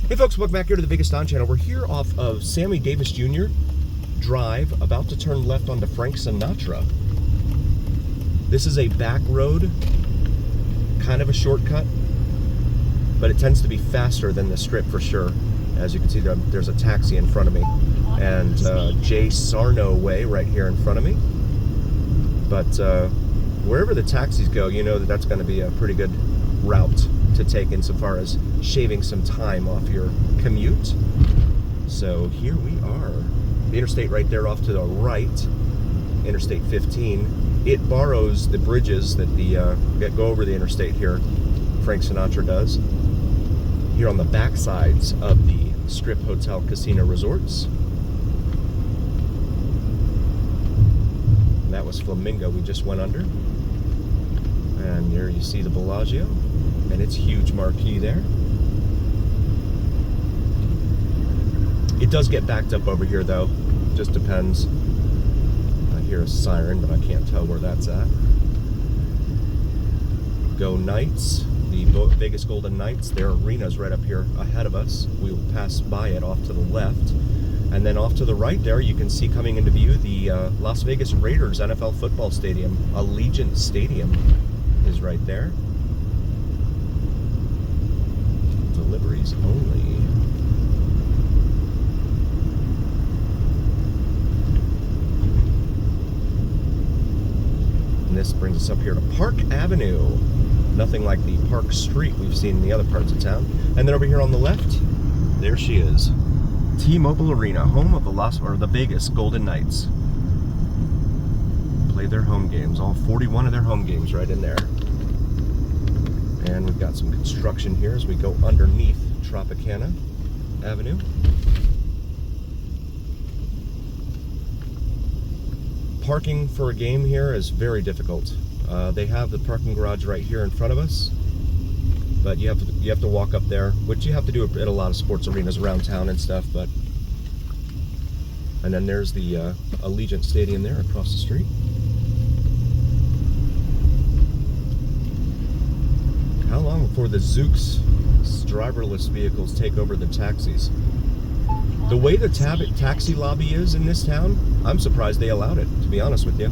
Hey folks, welcome back here to the Vegas Don channel. We're here off of Sammy Davis Jr. Drive, about to turn left onto Frank Sinatra. This is a back road, kind of a shortcut, but it tends to be faster than the strip for sure. As you can see, there's a taxi in front of me, and J. Sarno Way right here in front of me. But wherever the taxis go, you know that's going to be a pretty good route to take insofar as shaving some time off your commute. So here we are. The interstate right there off to the right, Interstate 15. It borrows the bridges that go over the interstate here. Frank Sinatra does. Here on the back sides of the Strip Hotel Casino Resorts. And that was Flamingo we just went under. And there you see the Bellagio. And its huge marquee there. It does get backed up over here though. Just depends. I hear a siren, but I can't tell where that's at. Go Knights, the Vegas Golden Knights. Their arena's right up here ahead of us. We will pass by it off to the left. And then off to the right there, you can see coming into view the Las Vegas Raiders NFL football stadium. Allegiant Stadium is right there. Deliveries only. And this brings us up here to Park Avenue. Nothing like the Park Street we've seen in the other parts of town. And then over here on the left, there she is. T-Mobile Arena, home of the Vegas Golden Knights. Play their home games, all 41 of their home games right in there. And we've got some construction here as we go underneath Tropicana Avenue. Parking for a game here is very difficult. They have the parking garage right here in front of us, but you have to walk up there, which you have to do at a lot of sports arenas around town and stuff. And then there's the Allegiant Stadium there across the street. How long before the Zooks driverless vehicles take over the taxis? The way the taxi lobby is in this town, I'm surprised they allowed it, to be honest with you.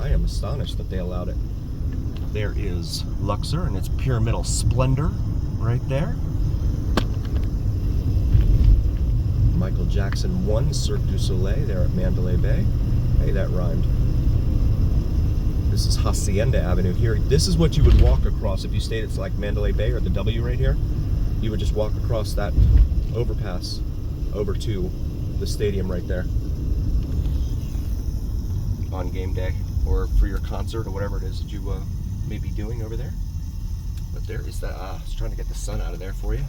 I am astonished that they allowed it. There is Luxor and its pyramidal splendor right there. Michael Jackson 1 Cirque du Soleil there at Mandalay Bay. Hey, that rhymed. This is Hacienda Avenue here. This is what you would walk across if you stayed at like Mandalay Bay or the W right here. You would just walk across that overpass over to the stadium right there on game day or for your concert or whatever it is that you may be doing over there. But there is that. I was trying to get the sun out of there for you.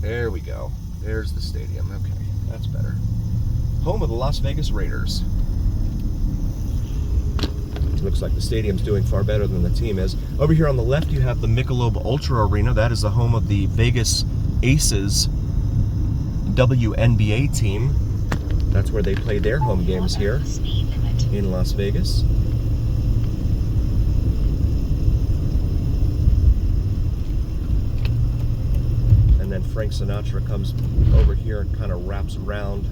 There we go. There's the stadium. Okay, that's better. Home of the Las Vegas Raiders. Looks like the stadium's doing far better than the team is. Over here on the left, you have the Michelob Ultra Arena. That is the home of the Vegas Aces WNBA team. That's where they play their home games here in Las Vegas. And then Frank Sinatra comes over here and kind of wraps around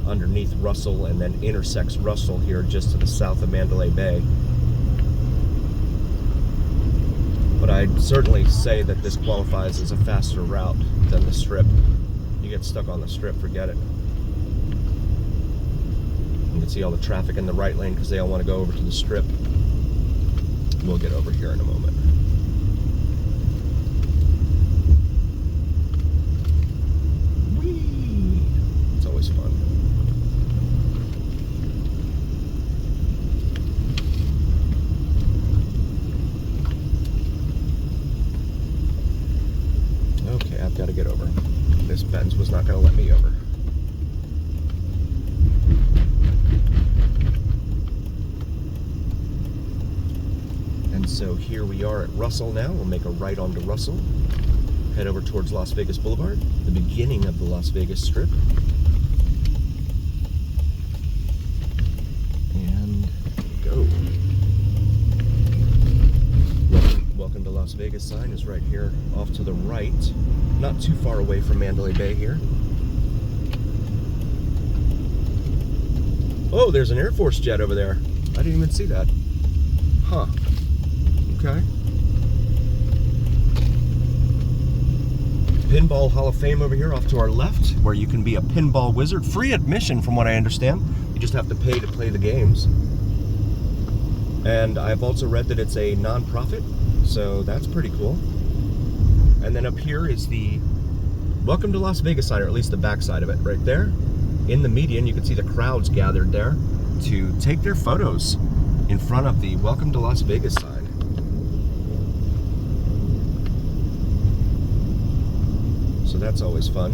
underneath Russell and then intersects Russell here just to the south of Mandalay Bay. But I'd certainly say that this qualifies as a faster route than the Strip. You get stuck on the Strip, forget it. You can see all the traffic in the right lane because they all want to go over to the Strip. We'll get over here in a moment. Whee! It's always fun. Okay, I've got to get over. This Benz was not going to let me over. And so here we are at Russell now. We'll make a right onto Russell. Head over towards Las Vegas Boulevard, the beginning of the Las Vegas Strip. And go. Las Vegas sign is right here off to the right. Not too far away from Mandalay Bay here. Oh, there's an Air Force jet over there. I didn't even see that. Huh. Okay. Pinball Hall of Fame over here off to our left, where you can be a pinball wizard. Free admission from what I understand. You just have to pay to play the games. And I've also read that it's a non-profit, so that's pretty cool. And then up here is the Welcome to Las Vegas sign, or at least the back side of it, right there. In the median, you can see the crowds gathered there to take their photos in front of the Welcome to Las Vegas sign. So that's always fun.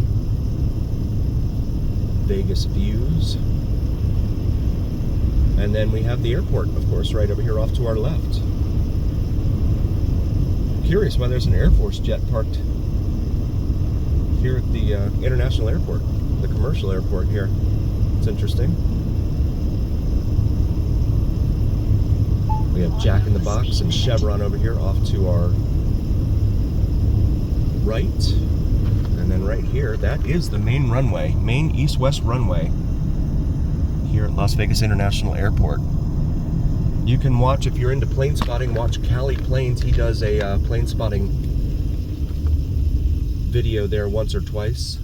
Vegas views. And then we have the airport, of course, right over here off to our left. Curious why there's an Air Force jet parked here at the international airport, the commercial airport here. It's interesting. We have Jack in the Box and Chevron over here off to our right. And then right here, that is the main runway, main east-west runway here at Las Vegas International Airport. You can watch, if you're into plane spotting, watch Cali Planes. He does a plane spotting video there once or twice.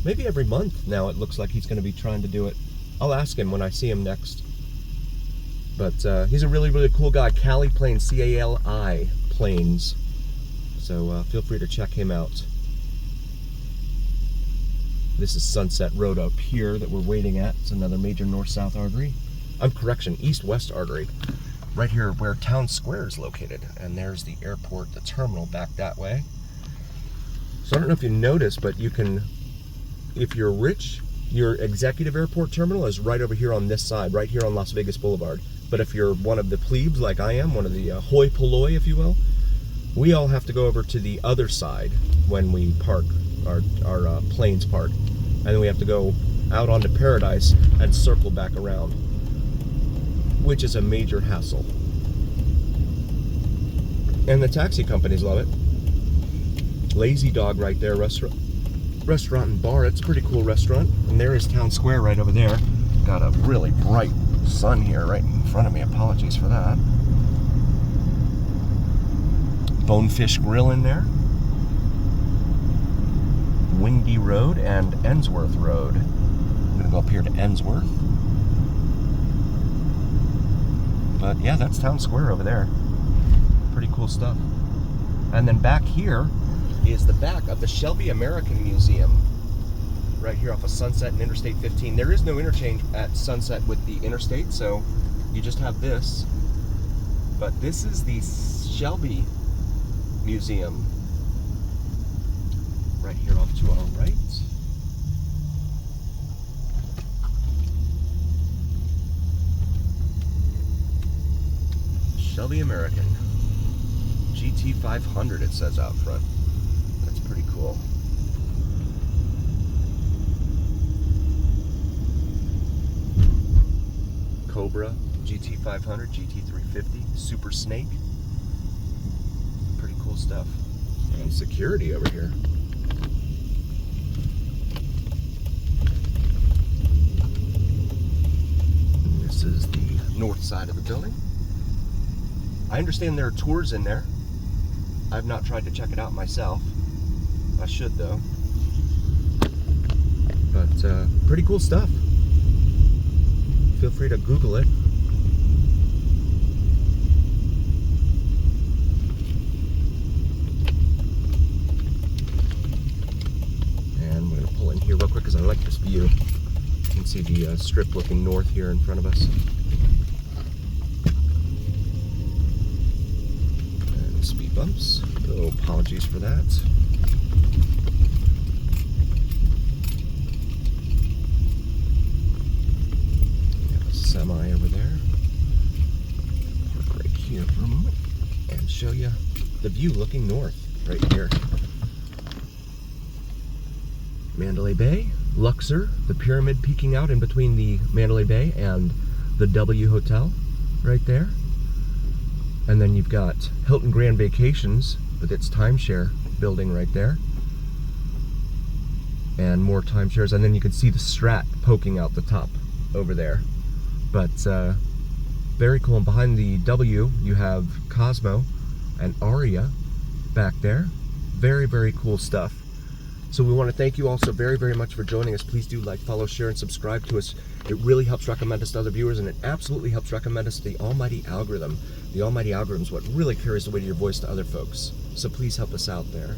Maybe every month now it looks like he's going to be trying to do it. I'll ask him when I see him next. But he's a really, really cool guy. Cali Planes, C-A-L-I Planes. So feel free to check him out. This is Sunset Road up here that we're waiting at. It's another major north-south artery. Correction, east-west artery. Right here where Town Square is located. And there's the airport, the terminal back that way. So I don't know if you noticed, but you can, if you're rich, your executive airport terminal is right over here on this side, right here on Las Vegas Boulevard. But if you're one of the plebes like I am, one of the hoi polloi, if you will, we all have to go over to the other side when we park, our planes park. And then we have to go out onto Paradise and circle back around, which is a major hassle. And the taxi companies love it. Lazy Dog right there, restaurant and bar. It's a pretty cool restaurant. And there is Town Square right over there. Got a really bright sun here right in front of me. Apologies for that. Bonefish Grill in there. Windy Road and Ensworth Road. I'm gonna go up here to Ensworth. But yeah, that's Town Square over there. Pretty cool stuff. And then back here is the back of the Shelby American Museum. Right here off of Sunset and Interstate 15. There is no interchange at Sunset with the interstate, so you just have this. But this is the Shelby Museum. Right here off to our right. Shelby American. GT500 it says out front. That's pretty cool. Cobra, GT500, GT350, Super Snake. Pretty cool stuff. And security over here. This is the north side of the building. I understand there are tours in there. I've not tried to check it out myself. I should though. But pretty cool stuff. Feel free to Google it. And I'm going to pull in here real quick because I like this view. You can see the strip looking north here in front of us. And speed bumps. Oh, apologies for that. Semi over there. Park right here for a moment and show you the view looking north right here. Mandalay Bay, Luxor, the pyramid peeking out in between the Mandalay Bay and the W Hotel right there. And then you've got Hilton Grand Vacations with its timeshare building right there. And more timeshares. And then you can see the Strat poking out the top over there. But very cool. And behind the W, you have Cosmo and Aria back there. Very, very cool stuff. So we want to thank you all so very, very much for joining us. Please do like, follow, share, and subscribe to us. It really helps recommend us to other viewers, and it absolutely helps recommend us to the almighty algorithm. The almighty algorithm is what really carries the weight of your voice to other folks. So please help us out there.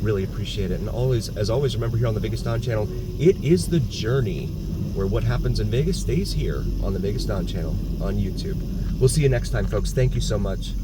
Really appreciate it. And always, as always, remember here on the Vegas Don channel, it is the journey where what happens in Vegas stays here on the Vegas Don channel on YouTube. We'll see you next time, folks. Thank you so much.